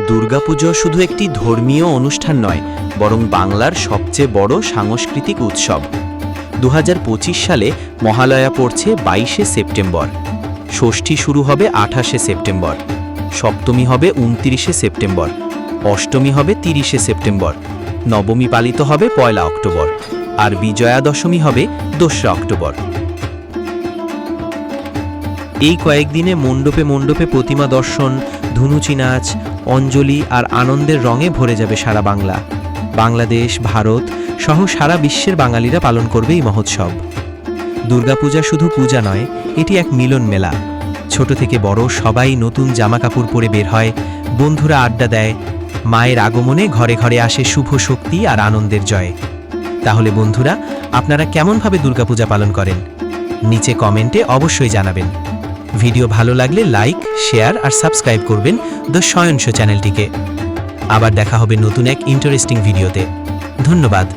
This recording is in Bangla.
দুর্গাপুজো শুধু একটি ধর্মীয় অনুষ্ঠান নয়, বরং বাংলার সবচেয়ে বড় সাংস্কৃতিক উৎসব। 2025 সালে মহালয়া পড়ছে 22শে সেপ্টেম্বর, ষষ্ঠী শুরু হবে 28শে সেপ্টেম্বর, সপ্তমী হবে 29শে সেপ্টেম্বর, অষ্টমী হবে 30শে সেপ্টেম্বর, নবমী পালিত হবে 1 অক্টোবর, আর বিজয়া দশমী হবে 2রা অক্টোবর। এই কয়েকদিনে মণ্ডপে মণ্ডপে প্রতিমা দর্শন, ধুনুচি নাচ, অঞ্জলি আর আনন্দের রঙে ভরে যাবে সারা বাংলা। বাংলাদেশ, ভারত সহ সারা বিশ্বের বাঙালিরা পালন করবে এই মহোৎসব। দুর্গাপূজা শুধু পূজা নয়, এটি এক মিলন মেলা। ছোট থেকে বড় সবাই নতুন জামা কাপড় পরে বের হয়, বন্ধুরা আড্ডা দেয়, মায়ের আগমনে ঘরে ঘরে আসে শুভ শক্তি আর আনন্দের জয়। তাহলে বন্ধুরা, আপনারা কেমনভাবে দুর্গাপূজা পালন করেন? নিচে কমেন্টে অবশ্যই জানাবেন। ভিডিও ভালো লাগলে লাইক, শেয়ার আর সাবস্ক্রাইব করবেন দ্য শয়ন শো চ্যানেলটিকে। আবার দেখা হবে নতুন এক ইন্টারেস্টিং ভিডিওতে। ধন্যবাদ।